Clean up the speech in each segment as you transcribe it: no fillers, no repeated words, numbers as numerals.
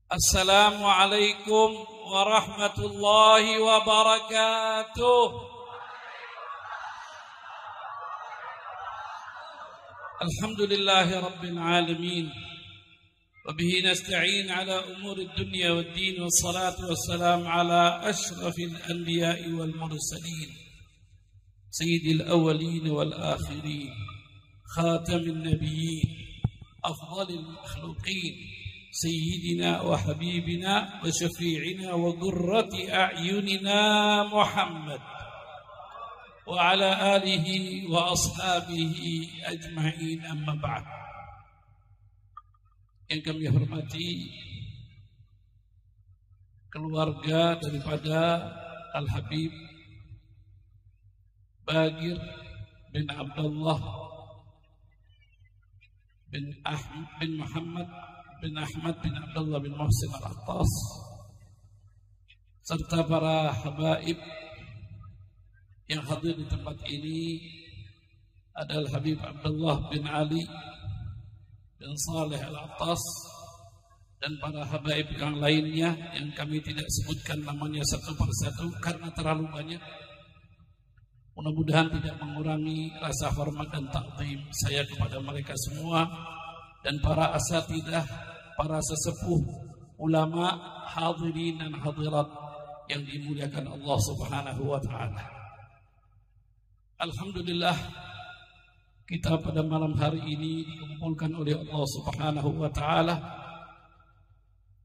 Assalamualaikum warahmatullahi wabarakatuh. Alhamdulillahi rabbil alamin. Wabihi nasta'in ala umuri dunya wad din. Wassalatu wassalam ala ashrafil anbiya'i wal mursalin, sayyidil awwalin wal akhirin, khatamin nabiyyin, afdalil makhluqin, سيدنا وحبيبنا وشفيعنا وقرة أعيننا محمد وعلى آله وأصحابه أجمعين. أما بعد. Yang kami hormati keluarga daripada Al-Habib Bagir bin Abdullah bin Muhammad bin Ahmad bin Abdullah bin Muhsin Al-Attas, serta para habaib yang hadir di tempat ini, adalah Habib Abdullah bin Ali bin Saleh Al-Attas dan para habaib yang lainnya yang kami tidak sebutkan namanya satu persatu karena terlalu banyak. Mudah-mudahan tidak mengurangi rasa hormat dan takzim saya kepada mereka semua dan para asatidzah, para sesepuh, ulama, hadirin dan hadirat yang dimuliakan Allah Subhanahu wa taala. Alhamdulillah, kita pada malam hari ini dikumpulkan oleh Allah Subhanahu wa taala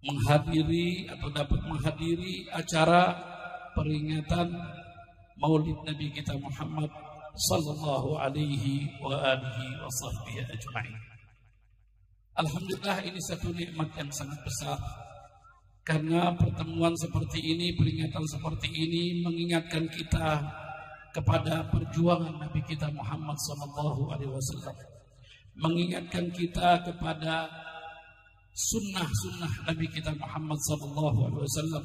menghadiri atau dapat menghadiri acara peringatan Maulid Nabi kita Muhammad sallallahu alaihi wa alihi wa sahbihi ajma'in. Alhamdulillah, ini satu nikmat yang sangat besar karena pertemuan seperti ini, peringatan seperti ini mengingatkan kita kepada perjuangan Nabi kita Muhammad SAW, mengingatkan kita kepada sunnah-sunnah Nabi kita Muhammad SAW,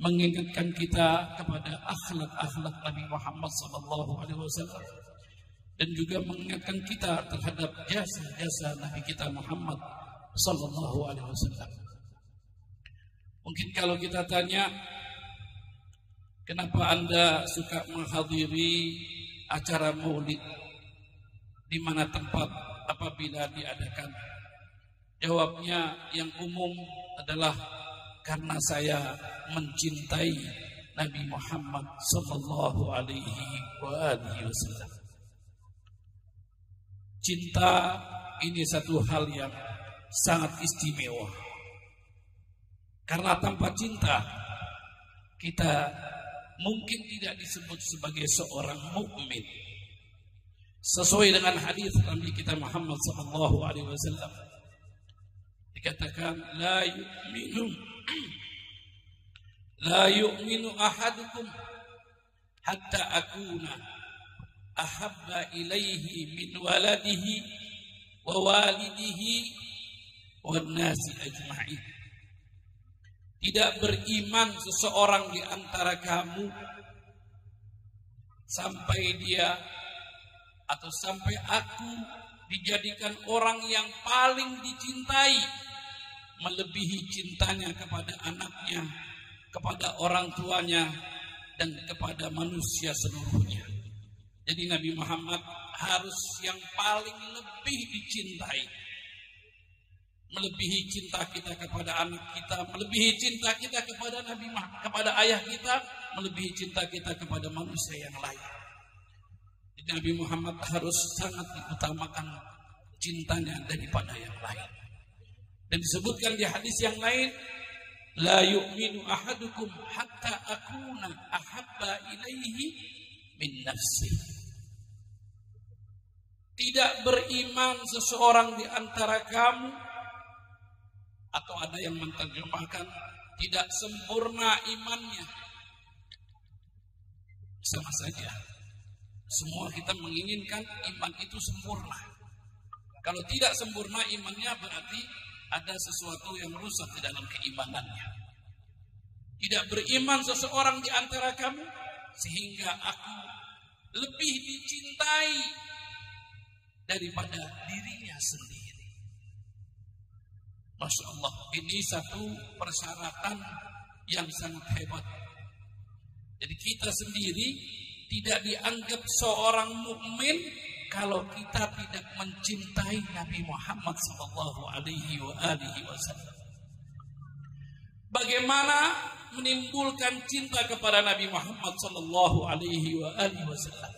mengingatkan kita kepada akhlak-akhlak Nabi Muhammad SAW, dan juga mengingatkan kita terhadap jasa-jasa Nabi kita Muhammad SAW. Mungkin kalau kita tanya, kenapa Anda suka menghadiri acara maulid, di mana tempat apabila diadakan? Jawabnya yang umum adalah karena saya mencintai Nabi Muhammad sallallahu alaihi wasallam. Cinta ini satu hal yang sangat istimewa. Karena tanpa cinta kita mungkin tidak disebut sebagai seorang mukmin. Sesuai dengan hadis Nabi kita Muhammad sallallahu alaihi wasallam, dikatakan la yu'minu ahadukum hatta akuna ahabba ilaihi min waladihi wa walidihi wan nasi ajma'in. Tidak beriman seseorang di antara kamu sampai dia atau sampai aku dijadikan orang yang paling dicintai, melebihi cintanya kepada anaknya, kepada orang tuanya, dan kepada manusia seluruhnya. Jadi Nabi Muhammad harus yang paling lebih dicintai, melebihi cinta kita kepada anak kita, melebihi cinta kita kepada Nabi Muhammad, kepada ayah kita, melebihi cinta kita kepada manusia yang lain. Jadi Nabi Muhammad harus sangat diutamakan cintanya daripada yang lain. Dan disebutkan di hadis yang lain, la yu'minu ahadukum hatta akuna ahabba ilaihi min nafsi. Tidak beriman seseorang di antara kamu, atau ada yang menerjemahkan tidak sempurna imannya. Sama saja, semua kita menginginkan iman itu sempurna. Kalau tidak sempurna imannya, berarti ada sesuatu yang rusak di dalam keimanannya. Tidak beriman seseorang di antara kamu sehingga aku lebih dicintai daripada dirinya sendiri. Masya Allah, ini satu persyaratan yang sangat hebat. Jadi kita sendiri tidak dianggap seorang mukmin kalau kita tidak mencintai Nabi Muhammad sallallahu alaihi wasallam. Bagaimana menimbulkan cinta kepada Nabi Muhammad sallallahu alaihi wasallam?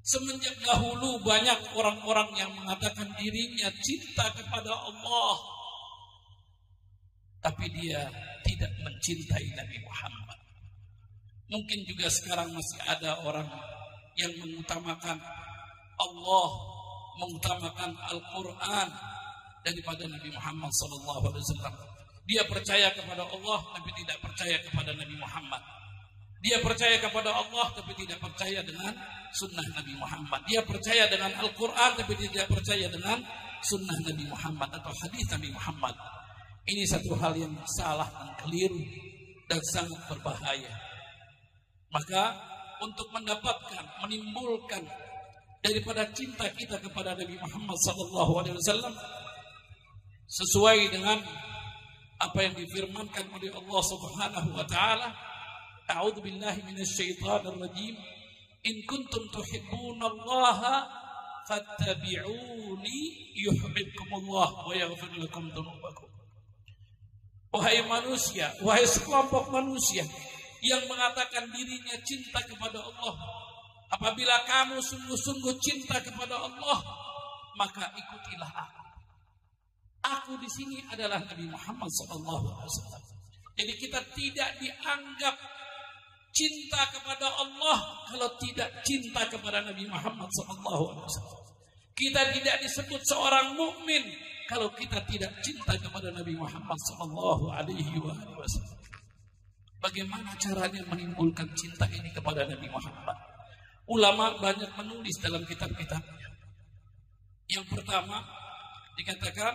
Semenjak dahulu banyak orang-orang yang mengatakan dirinya cinta kepada Allah, tapi dia tidak mencintai Nabi Muhammad. Mungkin juga sekarang masih ada orang yang mengutamakan Allah, mengutamakan Al-Quran daripada Nabi Muhammad SAW. Dia percaya kepada Allah tapi tidak percaya kepada Nabi Muhammad. Dia percaya kepada Allah tapi tidak percaya dengan sunnah Nabi Muhammad. Dia percaya dengan Al-Quran tapi tidak percaya dengan sunnah Nabi Muhammad atau hadis Nabi Muhammad. Ini satu hal yang salah dan keliru dan sangat berbahaya. Maka untuk mendapatkan, menimbulkan daripada cinta kita kepada Nabi Muhammad SAW sesuai dengan apa yang difirmankan oleh Allah Subhanahu wa taala, A'udzu billahi minasyaitonir rajim. In kuntum tuhibbunallaha fattabi'uni yuhibbukumullah wa yaghfir lakum dzunubakum. Wahai manusia, wahai sekelompok manusia yang mengatakan dirinya cinta kepada Allah, apabila kamu sungguh-sungguh cinta kepada Allah, maka ikutilah aku. Aku di sini adalah Nabi Muhammad SAW. Jadi kita tidak dianggap cinta kepada Allah kalau tidak cinta kepada Nabi Muhammad SAW. Kita tidak disebut seorang mukmin kalau kita tidak cinta kepada Nabi Muhammad SAW. Bagaimana caranya menimbulkan cinta ini kepada Nabi Muhammad? Ulama banyak menulis dalam kitab-kitabnya. Yang pertama dikatakan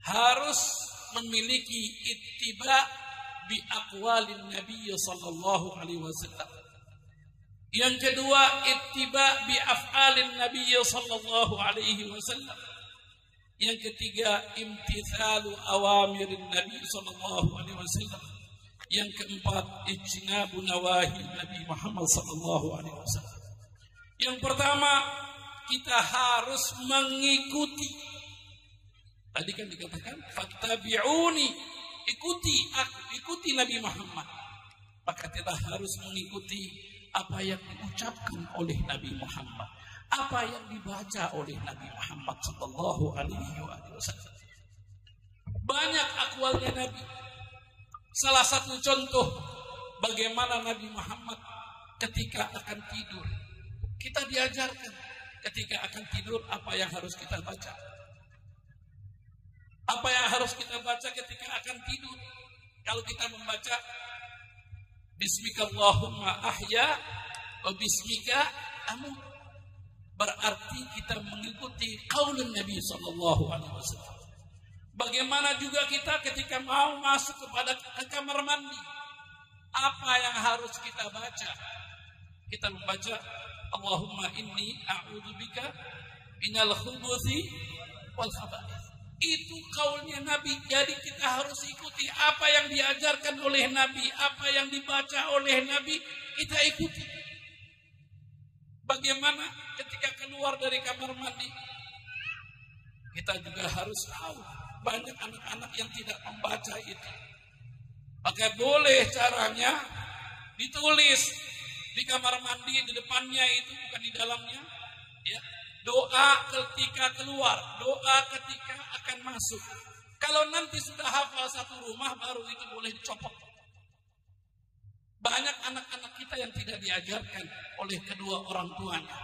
harus memiliki ittiba bi aqwalin Nabi sallallahu alaihi wasallam. Yang kedua ittiba bi af'alin Nabi sallallahu alaihi wasallam. Yang ketiga imtithalu awamirin Nabi sallallahu alaihi wasallam. Yang keempat ijtinabu nawahi Nabi Muhammad sallallahu alaihi wasallam. Yang pertama kita harus mengikuti. Tadi kan dikatakan fattabi'uni, ikuti aku, ikuti Nabi Muhammad. Maka kita harus mengikuti apa yang diucapkan oleh Nabi Muhammad, apa yang dibaca oleh Nabi Muhammad sallallahu alaihi wasallam. Banyak akwalnya Nabi. Salah satu contoh bagaimana Nabi Muhammad ketika akan tidur. Kita diajarkan ketika akan tidur apa yang harus kita baca. Apa yang harus kita baca ketika akan tidur? Kalau kita membaca Bismikallahumma ahya wa bismika amut, berarti kita mengikuti qaulun Nabi sallallahu alaihi wasallam. Bagaimana juga kita ketika mau masuk ke kamar mandi, apa yang harus kita baca? Kita membaca Allahumma inni a'udzubika minal khubuthi wal khaba'ith. Itu kaulnya Nabi. Jadi kita harus ikuti apa yang diajarkan oleh Nabi, apa yang dibaca oleh Nabi, kita ikuti. Bagaimana ketika keluar dari kamar mandi? Kita juga harus tahu banyak anak-anak yang tidak membaca itu. Maka boleh caranya ditulis di kamar mandi, di depannya itu, bukan di dalamnya, ya. Doa ketika keluar, doa ketika akan masuk. Kalau nanti sudah hafal satu rumah, baru itu boleh dicopot. Banyak anak-anak kita yang tidak diajarkan oleh kedua orang tuanya.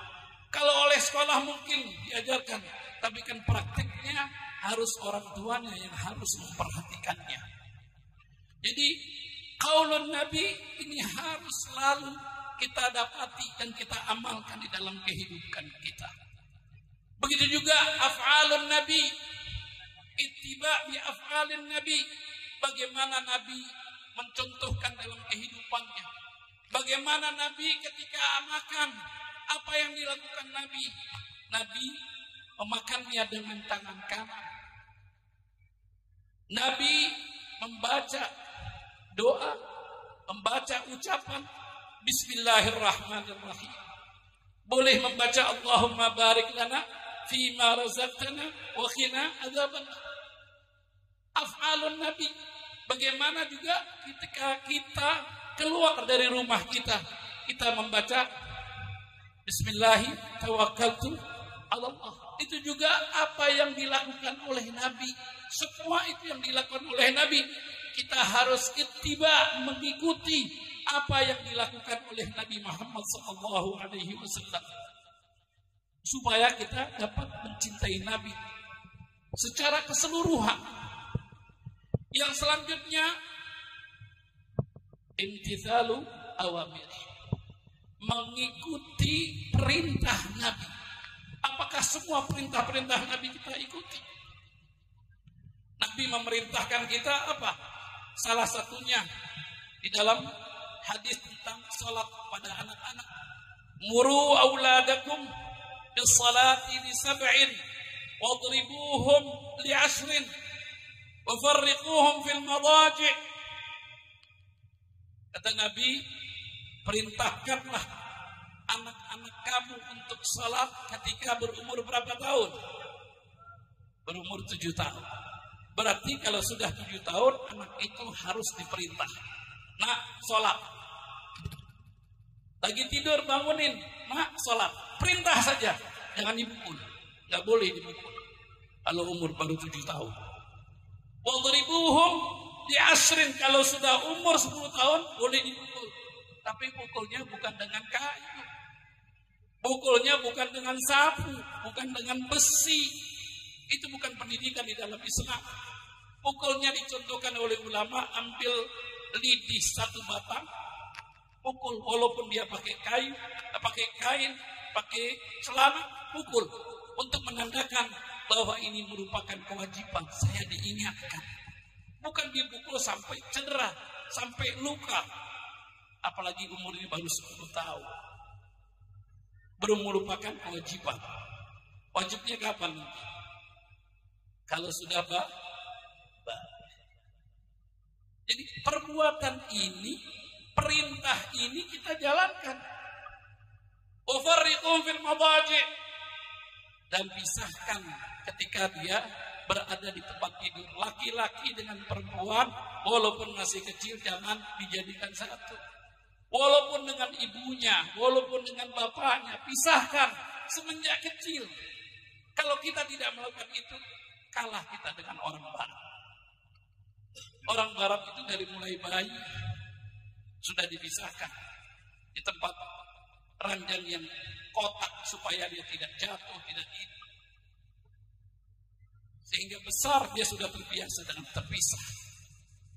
Kalau oleh sekolah mungkin diajarkan, tapi kan praktiknya harus orang tuanya yang harus memperhatikannya. Jadi qaulun Nabi ini harus selalu kita dapati dan kita amalkan di dalam kehidupan kita. Begitu juga af'alun Nabi, ittiba bi af'alin Nabi. Bagaimana Nabi mencontohkan dalam kehidupannya. Bagaimana Nabi ketika makan, apa yang dilakukan Nabi? Nabi memakannya dengan tangan kanan. Nabi membaca doa, membaca ucapan Bismillahirrahmanirrahim. Boleh membaca Allahumma barik lana fima razaqtana wa qina adzabannar. Af'alun Nabi. Bagaimana juga ketika kita keluar dari rumah kita, kita membaca Bismillahi tawakkaltu ala Allah. Itu juga apa yang dilakukan oleh Nabi. Semua itu yang dilakukan oleh Nabi. Kita harus ittiba, mengikuti apa yang dilakukan oleh Nabi Muhammad SAW, supaya kita dapat mencintai Nabi secara keseluruhan. Yang selanjutnya, imtithalu awamir, mengikuti perintah Nabi. Apakah semua perintah-perintah Nabi kita ikuti? Nabi memerintahkan kita apa? Salah satunya di dalam hadis tentang salat pada anak-anak. Muru auladakum bis salati li sab'in wadribuhum li 'ashrin wa farriquhum fil madaji'. Kata Nabi, perintahkanlah anak-anak kamu untuk salat ketika berumur berapa tahun? Berumur 7 tahun. Berarti kalau sudah 7 tahun, anak itu harus diperintah. Nak, sholat. Lagi tidur, bangunin. Nak, sholat. Perintah saja. Jangan dipukul. Nggak boleh dipukul. Kalau umur baru 7 tahun. Wadribuhum li 'ashrin. Kalau sudah umur 10 tahun, boleh dipukul. Tapi pukulnya bukan dengan kayu. Pukulnya bukan dengan sapu. Bukan dengan besi. Itu bukan pendidikan di dalam Islam. Pukulnya dicontohkan oleh ulama, ambil lidi 1 batang, pukul, walaupun dia pakai kayu, pakai kain, pakai celana, pukul, untuk menandakan bahwa ini merupakan kewajiban. Saya diingatkan, bukan dipukul sampai cedera, sampai luka, apalagi umur ini baru 10 tahun. Belum merupakan kewajiban. Wajibnya kapan? Kalau sudah jadi perbuatan ini, perintah ini kita jalankan. Wafarriqum fil madaji', dan pisahkan ketika dia berada di tempat tidur. Laki-laki dengan perempuan, walaupun masih kecil, jangan dijadikan satu. Walaupun dengan ibunya, walaupun dengan bapaknya, pisahkan semenjak kecil. Kalau kita tidak melakukan itu, kalah kita dengan orang barat. Orang barat itu dari mulai bayi sudah dipisahkan di tempat ranjang yang kotak supaya dia tidak jatuh, tidak itu. Sehingga besar dia sudah terbiasa dengan terpisah.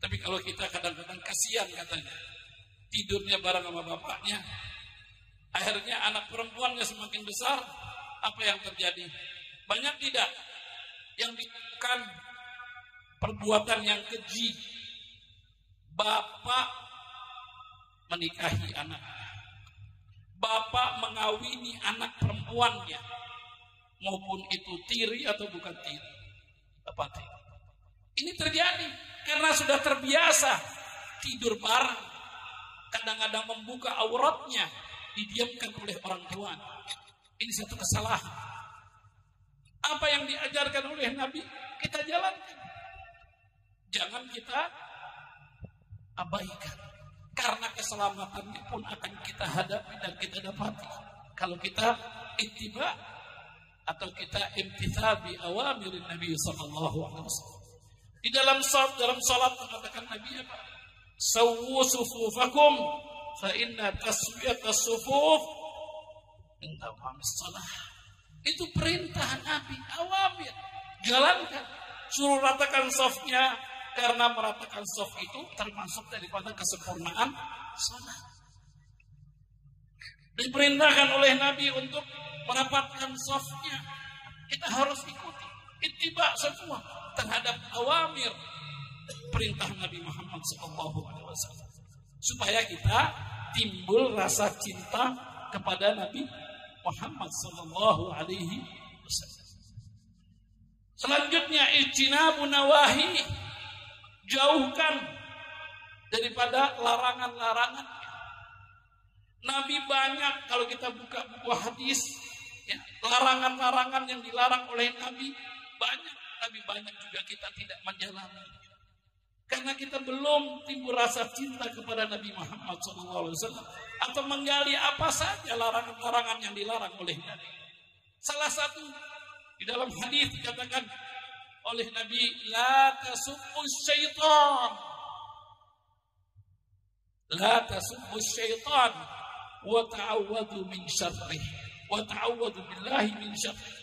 Tapi kalau kita kadang-kadang kasihan katanya, tidurnya bareng sama bapaknya, akhirnya anak perempuannya semakin besar, apa yang terjadi? Banyak tidak yang dilakukan perbuatan yang keji. Bapak menikahi anaknya, bapak mengawini anak perempuannya, maupun itu tiri atau bukan tiri. Ini terjadi karena sudah terbiasa tidur bareng. Kadang-kadang membuka auratnya, didiamkan oleh orang tua. Ini satu kesalahan. Apa yang diajarkan oleh Nabi, kita jalankan. Jangan kita abaikan. Karena keselamatannya pun akan kita hadapi dan kita dapati. Kalau kita ittiba atau kita imtithal bi awamirin Nabi SAW. Di dalam salat mengatakan Nabi apa? Sawwu sufufakum fa inna taswiyatas sufuf min tamamis shalah. Itu perintah Nabi, awamir. Jalankan, suruh ratakan safnya, karena meratakan saf itu termasuk daripada kesempurnaan salat. Diperintahkan oleh Nabi untuk merapatkan safnya. Kita harus ikuti, ittiba semua terhadap awamir perintah Nabi Muhammad SAW, supaya kita timbul rasa cinta kepada Nabi Muhammad SAW. Selanjutnya ijtinabu nawahi, menjauhkan daripada larangan-larangan. Nabi banyak, kalau kita buka buku hadis, ya, larangan-larangan yang dilarang oleh Nabi banyak, tapi banyak juga kita tidak menjalani. Karena kita belum timbul rasa cinta kepada Nabi Muhammad SAW atau menggali apa saja larangan-larangan yang dilarang oleh Nabi. Salah satu di dalam hadis dikatakan oleh Nabi, la tasubbus syaitan, la tasubbus syaitan, wa ta'awwadu min syarrih, wa ta'awwadu billahi min syarrih.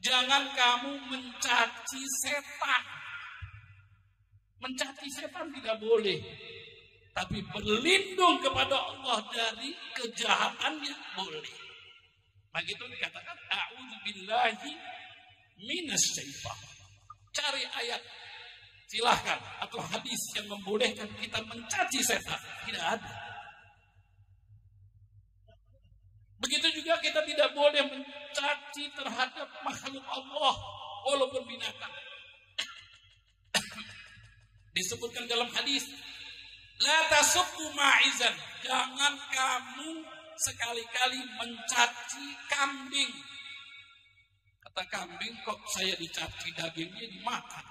Jangan kamu mencaci setan. Mencaci setan tidak boleh, tapi berlindung kepada Allah dari kejahatannya boleh. Maka itu dikatakan a'udzubillahi minasyaitan. Cari ayat silahkan atau hadis yang membolehkan kita mencaci setan, tidak ada. Begitu juga kita tidak boleh mencaci terhadap makhluk Allah walaupun binatang. Disebutkan dalam hadis, la tasubbu ma'izan, jangan kamu sekali-kali mencaci kambing. Kata kambing, kok saya dicaci, dagingnya dimakan.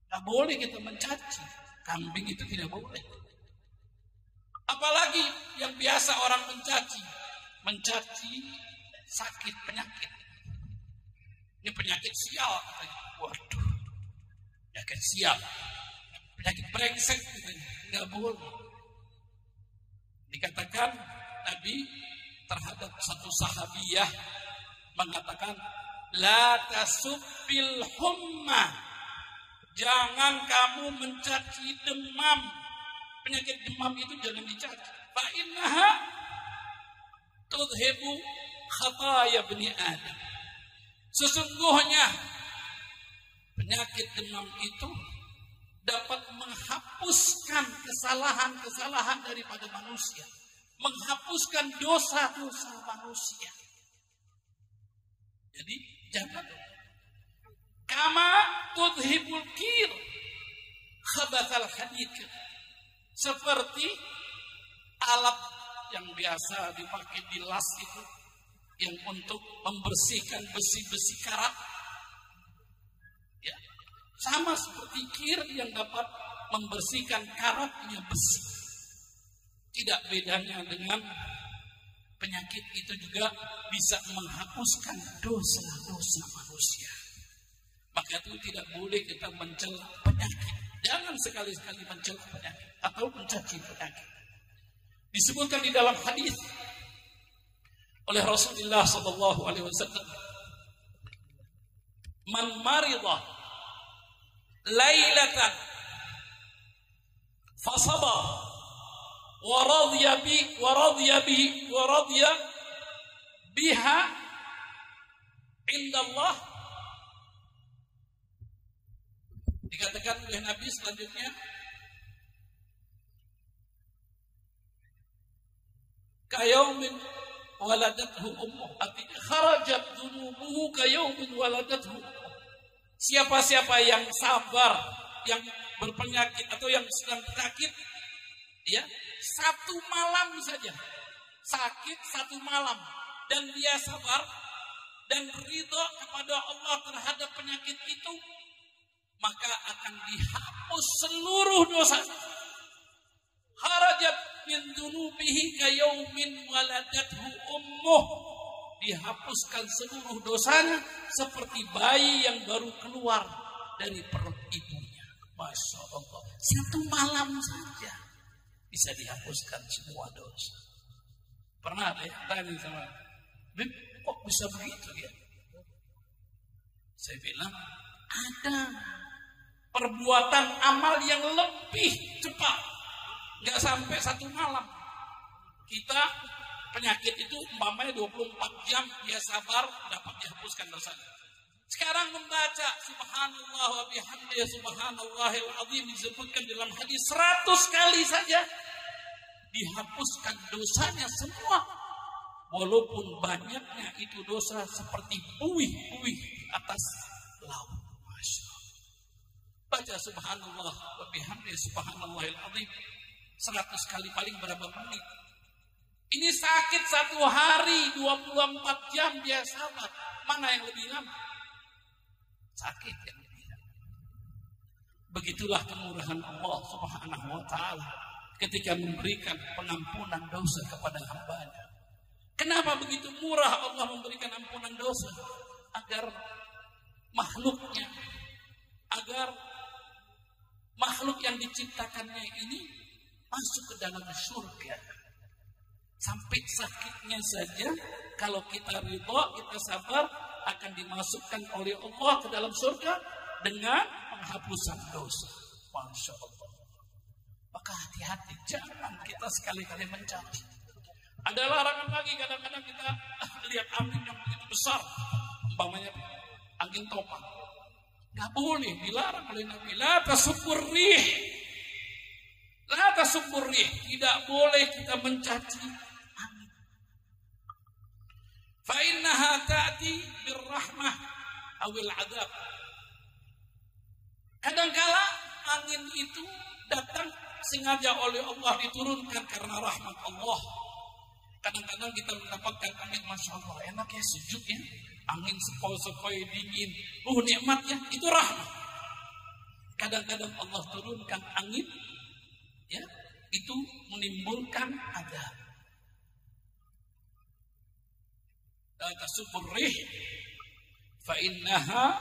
Tidak boleh kita mencaci kambing, itu tidak boleh. Apalagi yang biasa orang mencaci sakit, penyakit. Ini penyakit sial katanya. Waduh, penyakit sial, penyakit brengsek katanya. Nggak boleh. Dikatakan Nabi terhadap satu sahabiyah mengatakan, la tasubbil humma, jangan kamu mencaci demam. Penyakit demam itu jangan dicaci. Fa innaha tudhibu khataya bani Adam. Sesungguhnya penyakit demam itu dapat menghapuskan kesalahan-kesalahan daripada manusia, menghapuskan dosa-dosa manusia. Jadi jangan. Kama tudhibul kir khabathal hadid, seperti alat yang biasa dipakai di las itu, yang untuk membersihkan besi-besi karat, ya, sama seperti kir yang dapat membersihkan karatnya besi. Tidak bedanya dengan penyakit itu juga bisa menghapuskan dosa-dosa manusia. Maka itu tidak boleh kita mencela penyakit. Jangan sekali-sekali mencela penyakit atau mencaci penyakit. Disebutkan di dalam hadis oleh Rasulullah SAW, man marida lailatan fasabar wa radiya biha indallah. Dikatakan oleh Nabi selanjutnya, kayaumin waladathu ummuh, artinya kharajat dunubuhu kayaumin waladathu. Siapa-siapa yang sabar, yang berpenyakit atau yang sedang sakit, ya, satu malam saja sakit, satu malam, dan dia sabar dan ridho kepada Allah terhadap penyakit itu, maka akan dihapus seluruh dosa. Kharajat min dunubihi kayaumin waladathu ummuh, dihapuskan seluruh dosanya seperti bayi yang baru keluar dari perut ibunya. Masya Allah, satu malam saja bisa dihapuskan semua dosa. Pernah ada yang tanya sama, Bib, kok bisa begitu ya? Saya bilang, ada perbuatan amal yang lebih cepat, nggak sampai satu malam. Kita penyakit itu umpamanya 24 jam dia sabar dapat dihapuskan dosanya. Sekarang membaca subhanallah wa bihamdihi subhanallahil azim disebutkan dalam hadis 100 kali saja dihapuskan dosanya semua, walaupun banyaknya itu dosa seperti buih-buih atas laut. baca subhanallah wa bihamdi subhanallahil azim 100 kali paling berapa menit. Ini sakit 1 hari 24 jam dia sabar. Mana yang lebih lama? Sakit yang lebih lama. Begitulah kemurahan Allah Subhanahu wa taala ketika memberikan pengampunan dosa kepada hamba-Nya. Kenapa begitu murah Allah memberikan ampunan dosa? Agar makhluknya, agar makhluk yang diciptakannya ini masuk ke dalam surga. Sampai sakitnya saja, kalau kita ridha, kita sabar, akan dimasukkan oleh Allah ke dalam surga dengan penghapusan dosa. Masya Allah. Maka hati-hati, jangan kita sekali-kali mencaci. Ada larangan lagi, kadang-kadang kita lihat angin yang begitu besar, umpamanya angin topan. Gak boleh, dilarang oleh Nabi. La tasubur rih. La tasubur rih. Tidak boleh kita mencaci angin. Fa innaha ta'ti birrahmah awil adab. Kadangkala angin itu datang sengaja oleh Allah, diturunkan karena rahmat Allah. Kadang-kadang kita mendapatkan angin, Masya Allah, enak ya, sejuk ya. Angin sepoi-sepoi dingin. Nikmat ya, itu rahmat. Kadang-kadang Allah turunkan angin, ya, itu menimbulkan adab. La tasubur rih fa innaha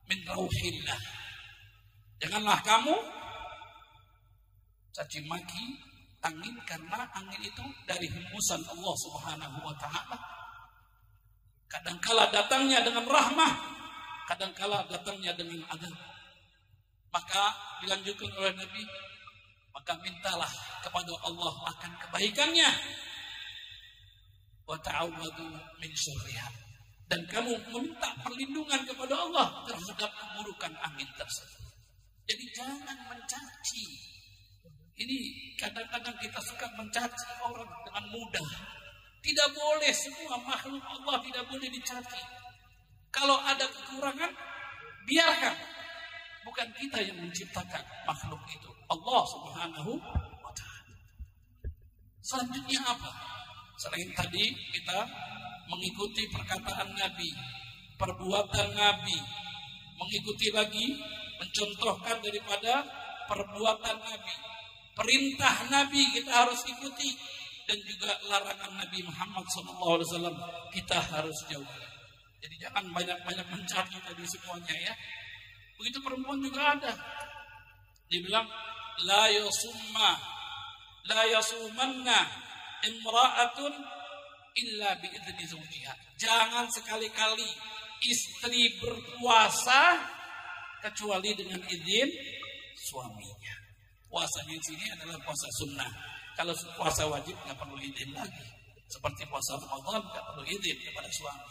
min rauhillah. Janganlah kamu caci maki angin, karena angin itu dari hembusan Allah Subhanahu wa taala. Kadangkala datangnya dengan rahmah, kadangkala datangnya dengan adab. Maka dilanjutkan oleh Nabi, maka mintalah kepada Allah akan kebaikannya. Wa ta'awwadu min syarriha. Dan kamu meminta perlindungan kepada Allah terhadap keburukan angin tersebut. Jadi jangan mencaci. Ini kadang-kadang kita suka mencaci orang dengan mudah. Tidak boleh, semua makhluk Allah tidak boleh dicaci. Kalau ada kekurangan, biarkan. Bukan kita yang menciptakan makhluk itu, Allah Subhanahu wa ta'ala. Selanjutnya apa? Selain tadi kita mengikuti perkataan Nabi, perbuatan Nabi, mengikuti lagi, mencontohkan daripada perbuatan Nabi. Perintah Nabi kita harus ikuti, dan juga larangan Nabi Muhammad SAW kita harus jauhi. Jadi jangan banyak-banyak mencari tadi semuanya ya. Begitu perempuan juga ada. Dibilang la yasumanna imra'atun illa bi'idzni zawjiha. Jangan sekali-kali istri berpuasa kecuali dengan izin suaminya. Puasanya di sini adalah puasa sunnah. Kalau puasa wajib nggak perlu izin lagi. Seperti puasa Ramadan nggak perlu izin kepada suami,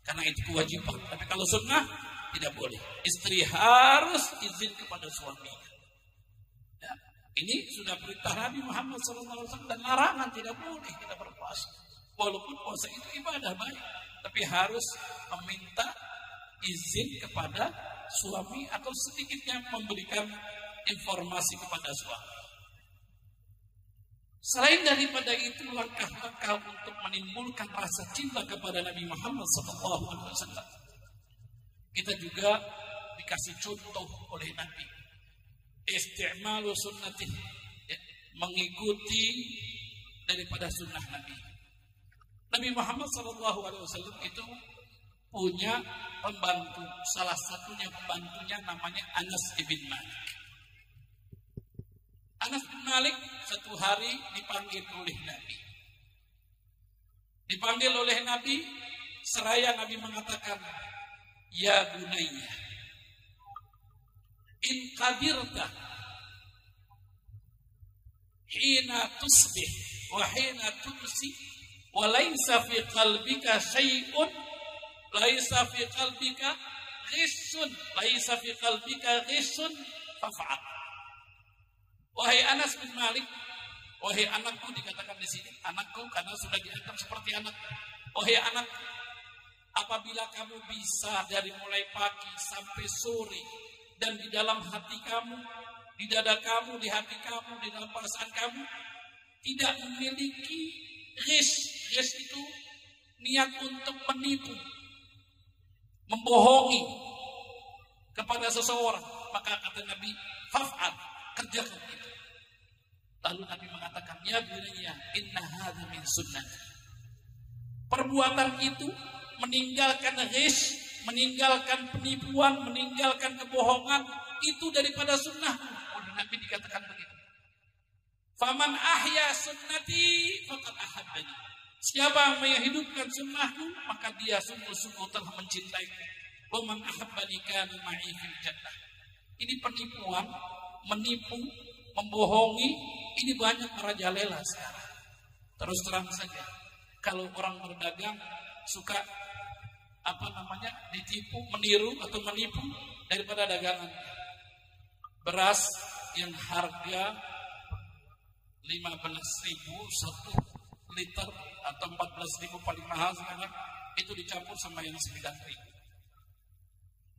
karena itu kewajiban. Tapi kalau sunnah tidak boleh. Istri harus izin kepada suaminya. Ya, ini sudah perintah Nabi Muhammad SAW, dan larangan tidak boleh kita berpuasa. Walaupun puasa itu ibadah baik, tapi harus meminta izin kepada suami atau sedikitnya memberikan informasi kepada suami. Selain daripada itu, langkah-langkah untuk menimbulkan rasa cinta kepada Nabi Muhammad SAW, kita juga dikasih contoh oleh Nabi. Isti'malu sunnatih, ya, mengikuti daripada sunnah Nabi. Nabi Muhammad SAW itu punya pembantu, salah satunya pembantunya namanya Anas ibn Malik. Anas bin Malik satu hari dipanggil oleh Nabi. Dipanggil oleh Nabi, seraya Nabi mengatakan, ya bunayya, in qadirta hina tusbih wa hina tumsi wa laysa fi qalbika syai'un, laysa fi qalbika ghisun faf'al. Wahai Anas bin Malik, wahai anakku, dikatakan di sini anakku karena sudah dianggap seperti anak. Wahai anak, apabila kamu bisa dari mulai pagi sampai sore dan di dalam hati kamu, di dada kamu, di hati kamu, di dalam perasaan kamu tidak memiliki ghis itu niat untuk menipu, membohongi kepada seseorang, maka kata Nabi, faf'al, kerjakan itu. Lalu Nabi mengatakan, ya bunayya, inna hadza min sunnah. Perbuatan itu meninggalkan ghis, meninggalkan penipuan, meninggalkan kebohongan, itu daripada sunnah. Oleh Nabi dikatakan begitu. Faman ahya sunnati faqad ahabbani. Siapa yang menghidupkan sunnahku, maka dia sungguh-sungguh telah mencintaiku. Wa man ahabbani kana ma'i fil jannah. Ini penipuan, menipu, membohongi, ini banyak merajalela sekarang. Terus terang saja, kalau orang berdagang suka ditipu, meniru atau menipu daripada dagangan. Beras yang harga 15.000 1 liter atau 14.000 paling mahal sekarang, itu dicampur sama yang 9.000.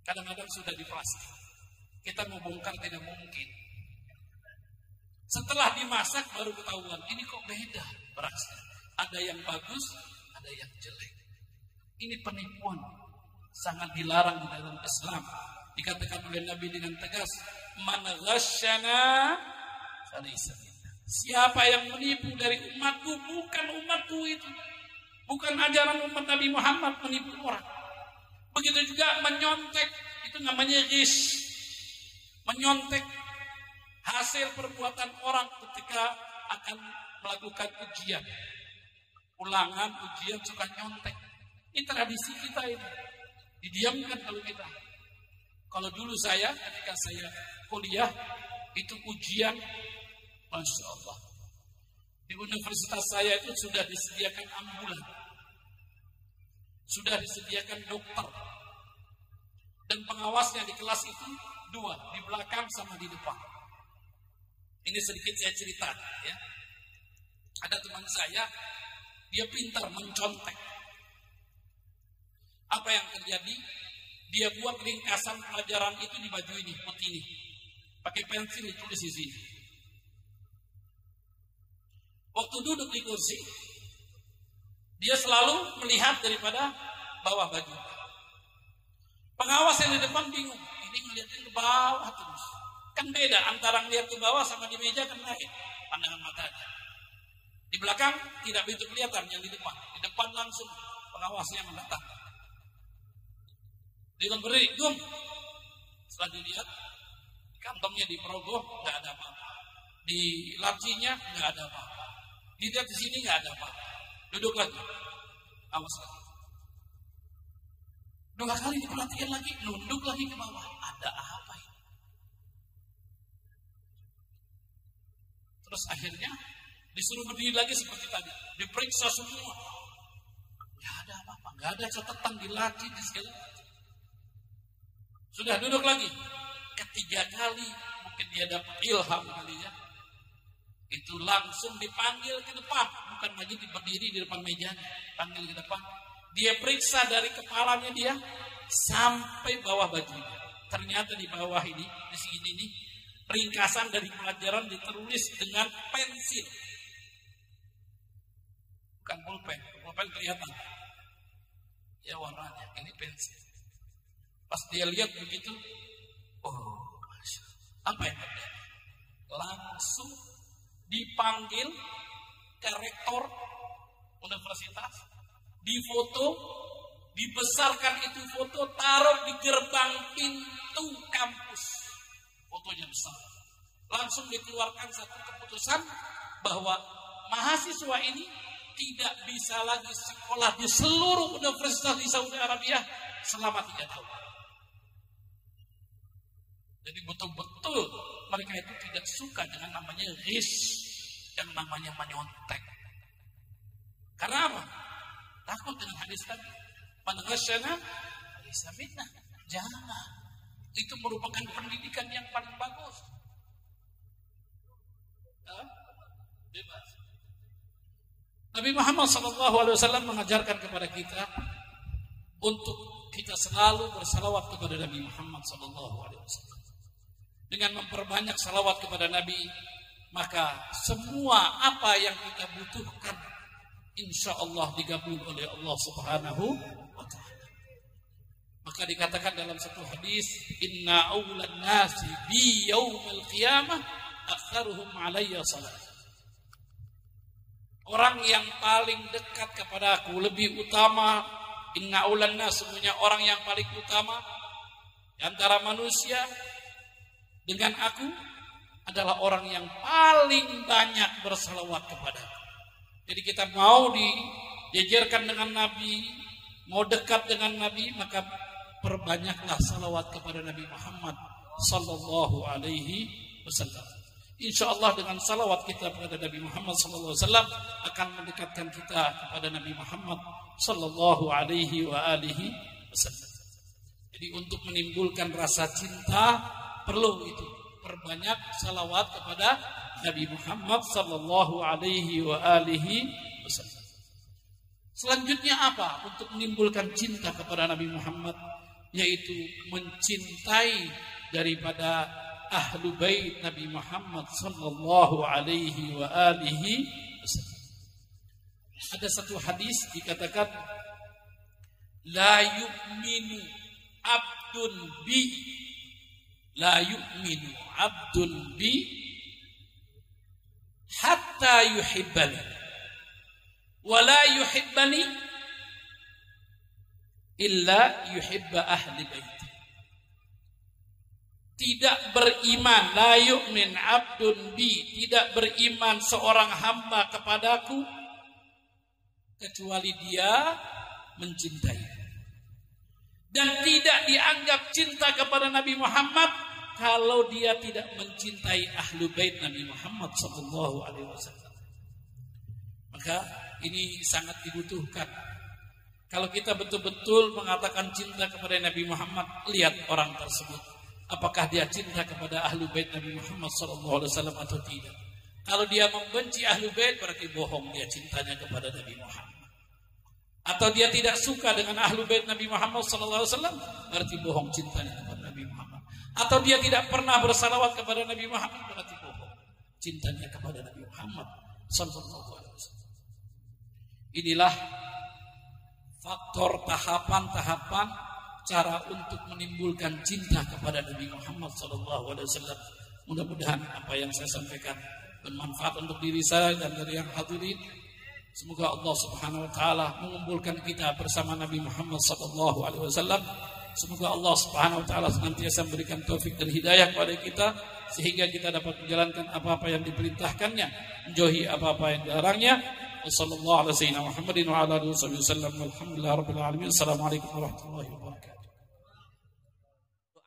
Kadang-kadang sudah di plastik. Kita mau bongkar tidak mungkin. Setelah dimasak baru ketahuan, ini kok beda berasnya. Ada yang bagus, ada yang jelek. Ini penipuan, sangat dilarang di dalam Islam. Dikatakan oleh Nabi dengan tegas, man ghasyana falaysa minna. Siapa yang menipu dari umatku, bukan umatku itu. Bukan ajaran umat Nabi Muhammad menipu orang. Begitu juga menyontek, itu namanya ghis. Menyontek hasil perbuatan orang ketika akan melakukan ujian. Ulangan, ujian suka nyontek. Ini tradisi kita ini. Didiamkan kalau kita. Kalau dulu saya, ketika saya kuliah, itu ujian, Masya Allah. Di universitas saya itu sudah disediakan ambulan. Sudah disediakan dokter. Dan pengawasnya di kelas itu 2, di belakang sama di depan. Ini sedikit saya cerita, ya. Ada teman saya, dia pintar mencontek. Apa yang terjadi? Dia buat ringkasan pelajaran itu di baju ini, putih ini. Pakai pensil ditulis di sini. Waktu duduk di kursi, dia selalu melihat daripada bawah baju. Pengawas yang di depan bingung, ini ngeliatin ke bawah terus. Kan beda antara ngeliat ke bawah sama di meja kan lain pandangan matanya. Di belakang tidak begitu kelihatan yang di depan. Di depan langsung pengawasnya mendatang. Dia berdiri, gum. Setelah dilihat, kantongnya diperogoh, nggak ada apa-apa. Di lacinya nggak ada apa-apa. Dilihat di sini nggak ada apa-apa. Duduk lagi, awas lagi. 2 kali diperhatikan lagi, nunduk lagi ke bawah. Ada apa ini? Terus akhirnya disuruh berdiri lagi seperti tadi, diperiksa semua. Nggak ada apa-apa, nggak ada catatan di laci di segala. Sudah duduk lagi. Ketiga kali mungkin dia dapat ilham kali ya. Itu langsung dipanggil ke depan, bukan lagi berdiri di depan mejanya, panggil ke depan. Dia periksa dari kepalanya dia sampai bawah bajunya. Ternyata di bawah ini, di sini ini ringkasan dari pelajaran ditulis dengan pensil. Bukan pulpen, pulpen kelihatan. Ya warnanya, ini pensil. Pas dia lihat begitu, oh, Masya Allah. Apa yang terjadi? Langsung dipanggil ke rektor universitas, difoto, dibesarkan itu foto, taruh di gerbang pintu kampus. Fotonya besar. Langsung dikeluarkan satu keputusan bahwa mahasiswa ini tidak bisa lagi sekolah di seluruh universitas di Saudi Arabia selama 3 tahun. Jadi betul-betul mereka itu tidak suka dengan namanya ghis, yang namanya menyontek. Karena apa? Takut dengan hadis tadi. Man ghasyana falaysa minna. Jangan. Itu merupakan pendidikan yang paling bagus. Bebas. Nabi Muhammad SAW mengajarkan kepada kita untuk kita selalu bersalawat kepada Nabi Muhammad SAW. dengan memperbanyak salawat kepada Nabi, maka semua apa yang kita butuhkan insya Allah digabung oleh Allah Subhanahu wa ta'ala. Maka dikatakan dalam satu hadis, inna awlan nasi bi yaumil qiyamah aktsaruhum alayya salat. Orang yang paling dekat kepadaku, lebih utama, inna awlan nas, semuanya orang yang paling utama di antara manusia dengan aku adalah orang yang paling banyak bersalawat kepadaku. Jadi kita mau dijejerkan dengan Nabi, mau dekat dengan Nabi, maka perbanyaklah salawat kepada Nabi Muhammad sallallahu alaihi wasallam. Insya Allah dengan salawat kita kepada Nabi Muhammad sallallahu alaihi wasallam akan mendekatkan kita kepada Nabi Muhammad sallallahu alaihi wasallam. Jadi untuk menimbulkan rasa cinta perlu itu, perbanyak salawat kepada Nabi Muhammad sallallahu alaihi wasallam. Selanjutnya apa untuk menimbulkan cinta kepada Nabi Muhammad? Yaitu mencintai daripada ahlu bait Nabi Muhammad sallallahu alaihi wasallam. Ada satu hadis dikatakan, la yu'minu abdun bi, la yu'minu abdun bi hatta yuhibbani wa la yuhibbani illa yuhibba ahli baiti. Tidak beriman, la yu'min abdun bi, tidak beriman seorang hamba kepadaku kecuali dia mencintai. Dan tidak dianggap cinta kepada Nabi Muhammad kalau dia tidak mencintai ahlu bait Nabi Muhammad sallallahu alaihi wasallam. Maka ini sangat dibutuhkan. Kalau kita betul-betul mengatakan cinta kepada Nabi Muhammad, lihat orang tersebut, apakah dia cinta kepada ahlu bait Nabi Muhammad sallallahu alaihi wasallam atau tidak. Kalau dia membenci ahlu bait, berarti bohong dia cintanya kepada Nabi Muhammad. Atau dia tidak suka dengan ahlu bait Nabi Muhammad sallallahu alaihi wasallam, berarti bohong cintanya kepada Nabi Muhammad. Atau dia tidak pernah bersalawat kepada Nabi Muhammad, berarti bohong cintanya kepada Nabi Muhammad sallallahu alaihi wasallam. Inilah faktor tahapan-tahapan cara untuk menimbulkan cinta kepada Nabi Muhammad sallallahu alaihi wasallam. Mudah-mudahan apa yang saya sampaikan bermanfaat untuk diri saya dan dari yang hadirin. Semoga Allah Subhanahu wa taala mengumpulkan kita bersama Nabi Muhammad sallallahu alaihi wasallam. Semoga Allah Subhanahu wa taala senantiasa memberikan taufik dan hidayah kepada kita sehingga kita dapat menjalankan apa-apa yang diperintahkannya, menjauhi apa-apa yang dilarangnya. Wassallallahu ala sayyidina Muhammadin wa ala alihi wasallam. Alhamdulillahirabbil alamin. Assalamualaikum warahmatullahi wabarakatuh.